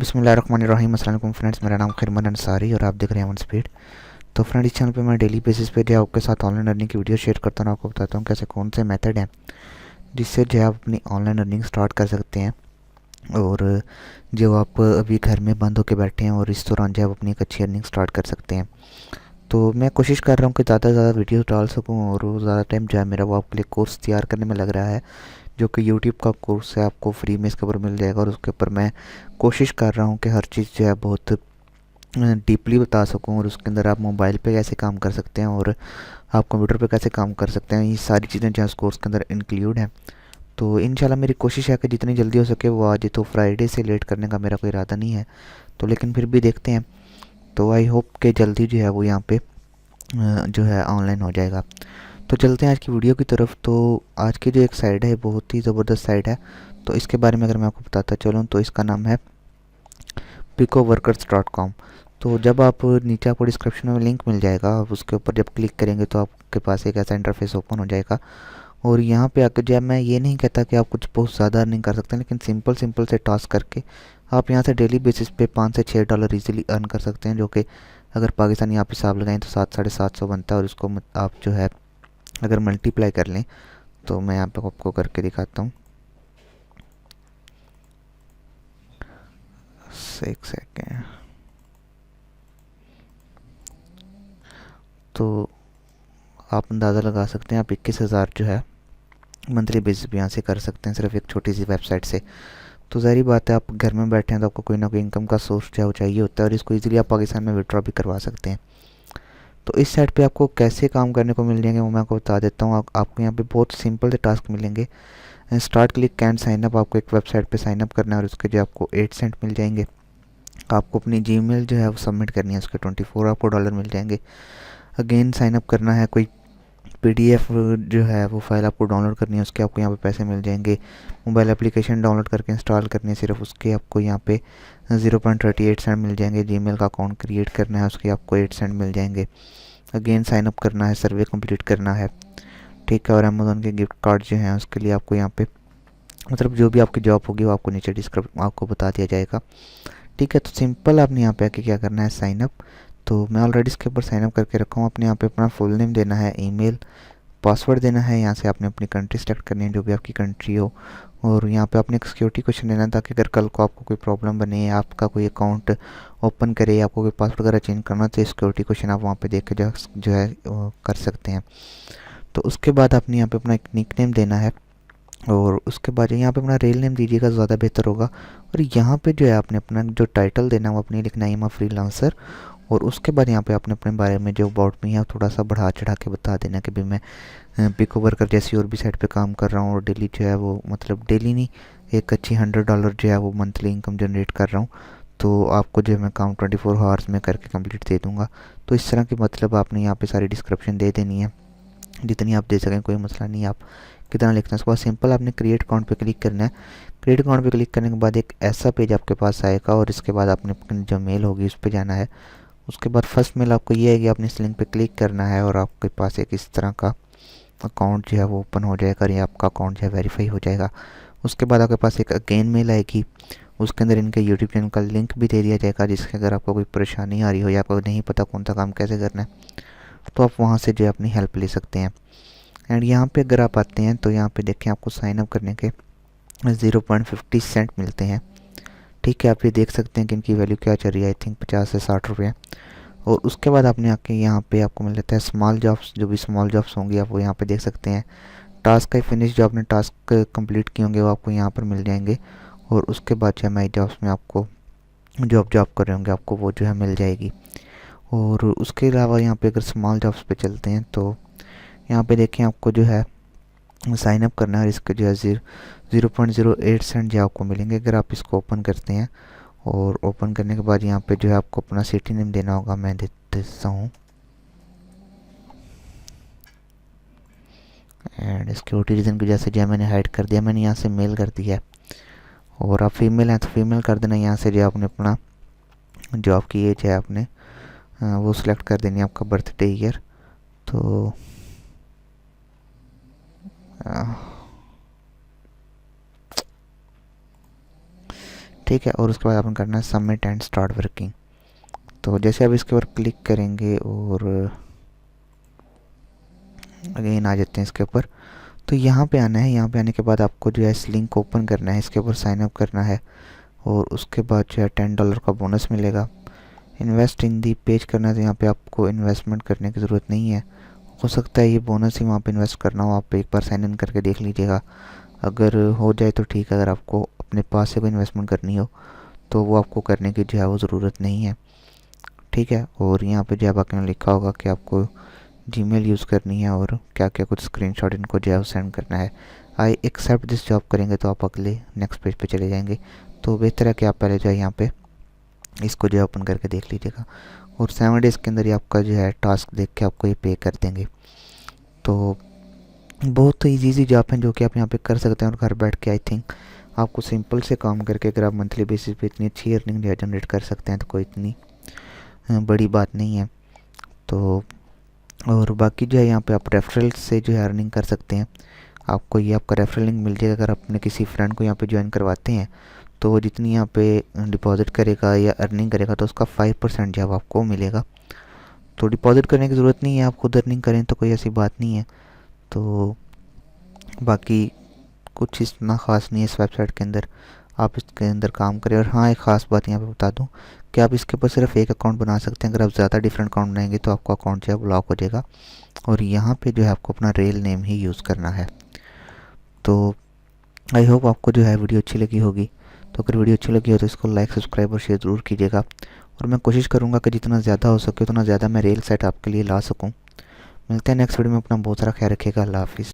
बिस्मिल्लाहिर्रहमानिर्रहीम। अस्सलाम वालेकुम फ्रेंड्स, मेरा नाम खिरमन अंसारी और आप देख रहे हैं वन स्पीड। तो फ्रेंड, इस चैनल पे मैं डेली बेसिस पे जो है आपके साथ ऑनलाइन अर्निंग की वीडियो शेयर करता हूँ। आपको बताता हूँ कैसे कौन से मेथड हैं जिससे जो है आप अपनी ऑनलाइन अर्निंग स्टार्ट कर सकते हैं। और जो आप अभी घर में बंद होकर बैठे हैं और इस दौरान जो है आप अपनी एक अच्छी अर्निंग स्टार्ट कर सकते हैं। तो मैं कोशिश कर रहा हूँ कि ज़्यादा से ज़्यादा वीडियो डाल सकूँ और ज़्यादा टाइम जो है मेरा वो आपके लिए कोर्स तैयार करने में लग रहा है, जो कि यूट्यूब का कोर्स है, आपको फ्री में इसके ऊपर मिल जाएगा। और उसके ऊपर मैं कोशिश कर रहा हूँ कि हर चीज़ जो है बहुत डीपली बता सकूँ, और उसके अंदर आप मोबाइल पे कैसे काम कर सकते हैं और आप कंप्यूटर पे कैसे काम कर सकते हैं, ये सारी चीज़ें जो है उस कोर्स के अंदर इंक्लूड हैं। तो इंशाल्लाह मेरी कोशिश है कि जितनी जल्दी हो सके वो आज, तो फ्राइडे से लेट करने का मेरा कोई इरादा नहीं है, तो लेकिन फिर भी देखते हैं। तो आई होप कि जल्दी जो है वो यहाँ पे जो है ऑनलाइन हो जाएगा। तो चलते हैं आज की वीडियो की तरफ। तो आज की जो एक साइट है बहुत ही ज़बरदस्त साइट है। तो इसके बारे में अगर मैं आपको बताता चलूँ तो इसका नाम है picoworkers.com। तो जब आप नीचे आपको डिस्क्रिप्शन में लिंक मिल जाएगा, आप उसके ऊपर जब क्लिक करेंगे तो आपके पास एक ऐसा इंटरफेस ओपन हो जाएगा। और यहाँ पे आकर जब मैं ये नहीं कहता कि आप कुछ बहुत ज़्यादा अर्निंग कर सकते हैं, लेकिन सिंपल सिंपल से टास्क करके आप यहाँ से डेली बेसिस पे $5 से $6 इजीली अर्न कर सकते हैं, जो कि अगर पाकिस्तानी आप हिसाब लगाएं तो 700 से 750 बनता है। और इसको आप जो है अगर मल्टीप्लाई कर लें तो मैं यहाँ पे आपको करके दिखाता हूँ। एक सेकेंड। तो आप अंदाज़ा लगा सकते हैं, आप 21,000 जो है मंथली बेसिस पे यहाँ से कर सकते हैं, सिर्फ एक छोटी सी वेबसाइट से। तो ज़ाहिर बात है, आप घर में बैठे हैं तो आपको कोई ना कोई इनकम का सोर्स जो है वो चाहिए होता है, और इसको इजीली आप पाकिस्तान में विड्रॉ भी करवा सकते हैं। तो इस साइट पे आपको कैसे काम करने को मिल जाएंगे वो मैं आपको बता देता हूँ। आपको यहाँ पे बहुत सिंपल से टास्क मिलेंगे। Start click can sign up, आपको एक वेबसाइट पे साइन अप करना है और उसके जो आपको 8 सेंट मिल जाएंगे। आपको अपनी जीमेल जो है वो सबमिट करनी है, उसके 24 आपको डॉलर मिल जाएंगे। अगेन साइन अप करना है, कोई पीडीएफ जो है वो फाइल आपको डाउनलोड करनी है, उसके आपको यहाँ पे पैसे मिल जाएंगे। मोबाइल एप्लीकेशन डाउनलोड करके इंस्टॉल करनी है, सिर्फ उसके आपको यहाँ पे 0.38 सेंट मिल जाएंगे। जीमेल का अकाउंट क्रिएट करना है, उसके आपको 8 सेंट मिल जाएंगे। अगेन साइन अप करना है, सर्वे कंप्लीट करना है, ठीक है। और अमेज़ोन के गिफ्ट कार्ड जो हैं उसके लिए आपको यहाँ पे, मतलब जो भी आपकी जॉब होगी वो आपको नीचे डिस्क्रिप्शन आपको बता दिया जाएगा, ठीक है। तो सिंपल आपने यहाँ पे आके क्या करना है, साइन अप। तो मैं ऑलरेडी इसके ऊपर साइन अप करके रखा हूँ। आपने यहाँ पे अपना फुल नेम देना है, ईमेल, पासवर्ड देना है। यहाँ से आपने अपनी कंट्री सेलेक्ट करनी है, जो भी आपकी कंट्री हो। और यहाँ पे आपने एक सिक्योरिटी क्वेश्चन देना है, ताकि अगर कल को आपको कोई प्रॉब्लम बने, आपका कोई अकाउंट ओपन करे, आपको कोई पासवर्ड वगैरह चेंज करना, तो सिक्योरिटी क्वेश्चन आप वहाँ पे देख के जो है कर सकते हैं। तो उसके बाद आपने यहाँ पे अपना एक निक नेम देना है, और उसके बाद यहाँ पे अपना रियल नेम दीजिएगा, ज़्यादा बेहतर होगा। और यहाँ पे जो है आपने अपना जो टाइटल देना है वो अपनी लिखना है, फ्रीलांसर। और उसके बाद यहाँ पे आपने अपने बारे में जो अबाउट में है थोड़ा सा बढ़ा चढ़ा के बता देना कि भाई मैं पिको वर्कर जैसी और भी साइट पे काम कर रहा हूँ, और डेली जो है वो, मतलब डेली नहीं, एक अच्छी $100 जो है वो मंथली इनकम जनरेट कर रहा हूँ। तो आपको जो है मैं काम 24 आवर्स में करके कंप्लीट दे दूँगा। तो इस तरह की मतलब आपने यहाँ पे सारी डिस्क्रिप्शन दे देनी है, जितनी आप दे सकें, कोई मसला नहीं। आप कितना लिखना है, उसके बाद सिंपल आपने क्रिएट अकाउंट पे क्लिक करना है। क्रिएट अकाउंट पे क्लिक करने के बाद एक ऐसा पेज आपके पास आएगा, और इसके बाद आपने अपनी जो मेल होगी उस पर जाना है। उसके बाद फर्स्ट मेल आपको ये है कि आपने इस लिंक पे क्लिक करना है, और आपके पास एक इस तरह का अकाउंट जो है वो ओपन हो जाएगा, और ये आपका अकाउंट जो है वेरीफाई हो जाएगा। उसके बाद आपके पास एक अगेन मेल आएगी, उसके अंदर इनके यूट्यूब चैनल का लिंक भी दे दिया जाएगा, जिसके अगर आपको कोई परेशानी आ रही हो या आपको नहीं पता कौन सा काम कैसे करना है, तो आप वहाँ से जो है अपनी हेल्प ले सकते हैं। एंड यहाँ पे अगर आप आते हैं तो यहाँ पे देखें, आपको साइन अप करने के 0.50 सेंट मिलते हैं, ठीक है। आप ये देख सकते हैं कि इनकी वैल्यू क्या चल रही है, आई थिंक 50 से 60 रुपये। और उसके बाद आपने आके यहाँ पे आपको मिल जाता है स्मॉल जॉब्स, जो भी स्मॉल जॉब्स होंगी आप वो यहाँ पे देख सकते हैं। टास्क का फिनिश, जो आपने टास्क कंप्लीट किए होंगे वो आपको यहाँ पर मिल जाएंगे। और उसके बाद जो है माई जॉब्स में आपको जो आप जॉब कर रहे होंगे आपको वो जो है मिल जाएगी। और उसके अलावा यहाँ पे अगर स्मॉल जॉब्स पे चलते हैं तो यहाँ पे देखें, आपको जो है साइन अप करना है, और इसके जो है 0.08 सेंट जो आपको मिलेंगे अगर आप इसको ओपन करते हैं। और ओपन करने के बाद यहाँ पे जो है आपको अपना सिटी नेम देना होगा, मैं देता हूँ। एंड सिक्योरिटी रीज़न की वजह से जो है मैंने हाइड कर दिया, मैंने यहाँ से मेल कर दिया है। और आप फीमेल हैं तो फीमेल कर देना। यहाँ से जो आपने अपना, जो आपकी एज है आपने वो सिलेक्ट कर देनी है, आपका बर्थडे ईयर। तो ठीक है। और उसके बाद आपने करना है सबमिट एंड स्टार्ट वर्किंग। तो जैसे आप इसके ऊपर क्लिक करेंगे और अगेन आ जाते हैं इसके ऊपर, तो यहाँ पे आना है। यहाँ पे आने के बाद आपको जो है इस लिंक को ओपन करना है, इसके ऊपर साइन अप करना है और उसके बाद जो है $10 का बोनस मिलेगा। इन्वेस्ट इन दी पेज करना है, तो यहाँ पे आपको इन्वेस्टमेंट करने की ज़रूरत नहीं है। हो सकता है ये बोनस ही वहाँ पे इन्वेस्ट करना हो, आप एक बार साइन इन करके देख लीजिएगा। अगर हो जाए तो ठीक है, अगर आपको अपने पास से कोई इन्वेस्टमेंट करनी हो तो वो आपको करने की जो है वो ज़रूरत नहीं है, ठीक है। और यहाँ पे जो है बाकी में लिखा होगा कि आपको जीमेल यूज़ करनी है और क्या क्या कुछ स्क्रीनशॉट इनको जो है वो सेंड करना है। आई एक्सेप्ट दिस जॉब करेंगे तो आप अगले नेक्स्ट पेज पे चले जाएंगे। तो बेहतर है कि आप पहले जो है यहाँ पे इसको जो है ओपन करके देख लीजिएगा और 7 डेज़ के अंदर ही आपका जो है टास्क देख के आपको ये पे कर देंगे। तो बहुत ईजी जॉब है जो कि आप यहाँ पे कर सकते हैं और घर बैठ के आई थिंक आपको सिंपल से काम करके अगर आप मंथली बेसिस पे इतनी अच्छी अर्निंग जो है जनरेट कर सकते हैं तो कोई इतनी बड़ी बात नहीं है। तो और बाकी जो है यहाँ पे आप रेफरल से जो है अर्निंग कर सकते हैं। आपको ये आपका रेफरल लिंक मिल जाएगा अगर अपने किसी फ्रेंड को यहाँ पे ज्वाइन करवाते हैं, तो वो जितनी यहाँ पे डिपॉजिट करेगा या अर्निंग करेगा तो उसका 5% जो है आपको मिलेगा। तो डिपॉजिट करने की ज़रूरत नहीं है, आप खुद अर्निंग करें तो कोई ऐसी बात नहीं है। तो बाकी कुछ इतना ख़ास नहीं है इस वेबसाइट के अंदर, आप इसके अंदर काम करें। और हाँ, एक ख़ास बात यहाँ पे बता दूँ कि आप इसके ऊपर सिर्फ एक अकाउंट बना सकते हैं। अगर आप ज़्यादा डिफरेंट अकाउंट बनाएंगे तो आपका अकाउंट जो है ब्लॉक हो जाएगा और यहाँ पे जो है आपको अपना रियल नेम ही यूज़ करना है। तो आई होप आपको जो है वीडियो अच्छी लगी होगी। तो अगर वीडियो अच्छी लगी हो तो इसको लाइक, सब्सक्राइब और शेयर ज़रूर कीजिएगा और मैं कोशिश करूँगा कि जितना ज़्यादा हो सके उतना ज़्यादा मैं रियल साइट आपके लिए ला सकूँ। मिलते हैं नेक्स्ट वीडियो में, अपना बहुत सारा ख्याल रखिएगा। अल्लाह हाफिज़।